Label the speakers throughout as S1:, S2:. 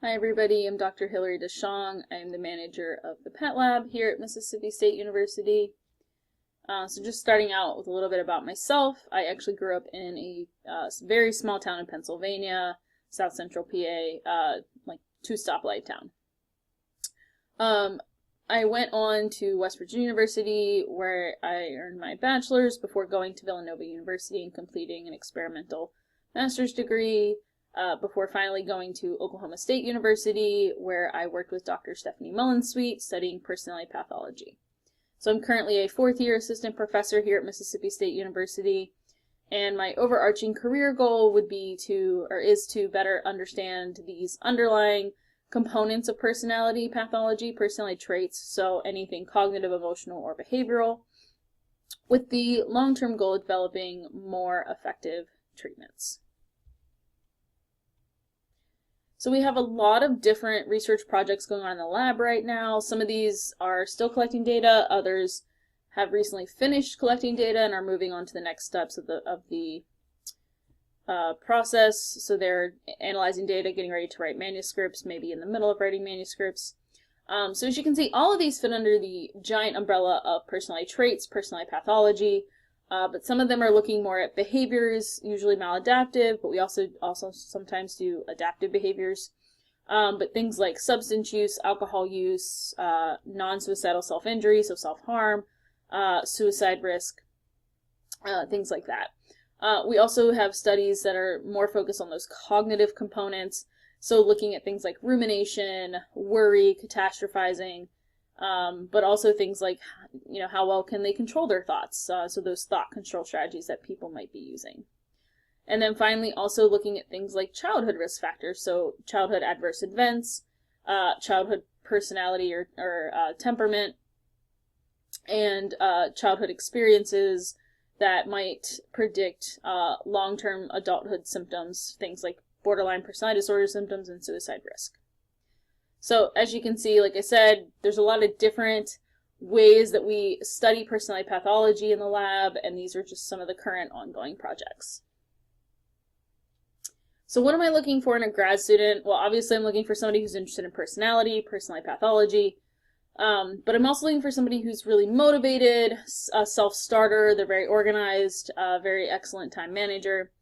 S1: Hi everybody, I'm Dr. Hilary DeShong. I am the manager of the Pet Lab here at Mississippi State University. So just starting out with a little bit about myself, I actually grew up in a very small town in Pennsylvania, South Central PA, like 2-stoplight town. I went on to West Virginia University where I earned my bachelor's before going to Villanova University and completing an experimental master's degree. Before finally going to Oklahoma State University, where I worked with Dr. Stephanie Mullensweet studying personality pathology. So I'm currently a 4th-year assistant professor here at Mississippi State University, and my overarching career goal would be is to better understand these underlying components of personality pathology, personality traits, so anything cognitive, emotional, or behavioral, with the long-term goal of developing more effective treatments. So we have a lot of different research projects going on in the lab right now. Some of these are still collecting data, others have recently finished collecting data and are moving on to the next steps of the process. So they're analyzing data, getting ready to write manuscripts, maybe in the middle of writing manuscripts. So as you can see, all of these fit under the giant umbrella of personality traits, personality pathology. But some of them are looking more at behaviors, usually maladaptive, but we also sometimes do adaptive behaviors. But things like substance use, alcohol use, non-suicidal self-injury, so self-harm, suicide risk, things like that. We also have studies that are more focused on those cognitive components, so looking at things like rumination, worry, catastrophizing, but also things like, how well can they control their thoughts? So those thought control strategies that people might be using. And then finally, also looking at things like childhood risk factors, so childhood adverse events, childhood personality or temperament, and childhood experiences that might predict long-term adulthood symptoms, things like borderline personality disorder symptoms and suicide risk. So as you can see, like I said, there's a lot of different ways that we study personality pathology in the lab, and these are just some of the current ongoing projects. So what am I looking for in a grad student? Well, obviously I'm looking for somebody who's interested in personality pathology, but I'm also looking for somebody who's really motivated, a self-starter, they're very organized, very excellent time manager.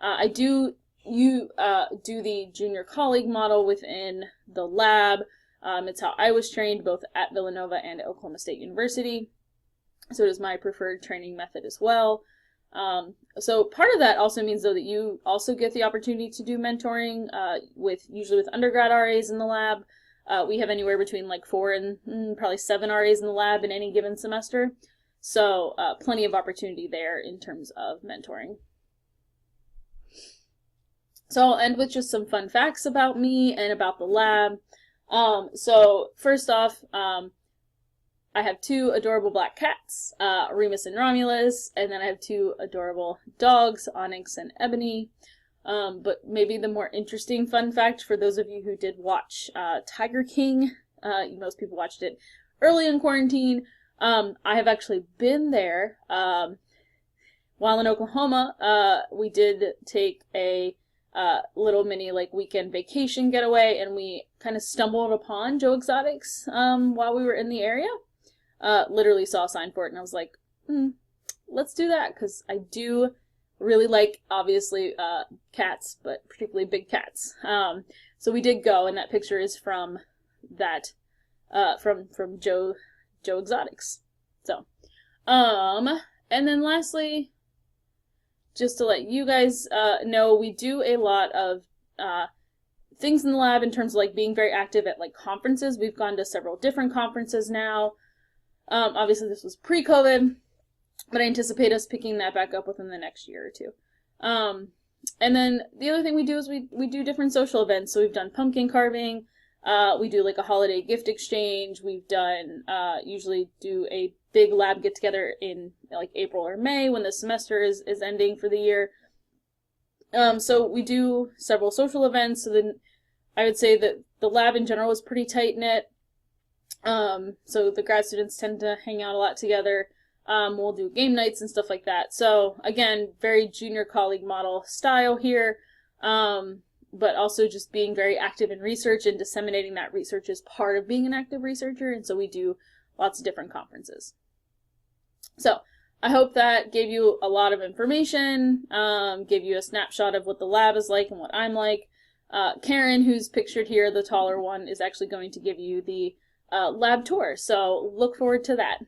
S1: I do the junior colleague model within the lab. It's how I was trained both at Villanova and at Oklahoma State University. So it is my preferred training method as well. So part of that also means, though, that you also get the opportunity to do mentoring usually with undergrad RAs in the lab. We have anywhere between like 4 and probably 7 RAs in the lab in any given semester. So plenty of opportunity there in terms of mentoring. So I'll end with just some fun facts about me and about the lab. So first off, I have 2 adorable black cats, Remus and Romulus, and then I have 2 adorable dogs, Onyx and Ebony. But maybe the more interesting fun fact for those of you who did watch Tiger King, most people watched it early in quarantine. I have actually been there. While in Oklahoma, we did take a little mini weekend vacation getaway, and we kind of stumbled upon Joe Exotics while we were in the area. Literally saw a sign for it, and I was like, let's do that, because I do really like, obviously, cats, but particularly big cats. So we did go, and that picture is from that, from Joe Exotics. So, and then lastly, just to let you guys know, we do a lot of things in the lab in terms of being very active at conferences. We've gone to several different conferences now. Obviously this was pre-COVID, but I anticipate us picking that back up within the next year or 2. And then the other thing we do is we do different social events. So we've done pumpkin carving, we do a holiday gift exchange, we've done, usually do a big lab get together in April or May when the semester is ending for the year. So we do several social events. So then I would say that the lab in general is pretty tight knit. So the grad students tend to hang out a lot together. We'll do game nights and stuff like that. So again, very junior colleague model style here. but also just being very active in research and disseminating that research is part of being an active researcher, and so we do lots of different conferences. So I hope that gave you a lot of information, gave you a snapshot of what the lab is like and what I'm like. Karen, who's pictured here, the taller one, is actually going to give you the lab tour, so look forward to that.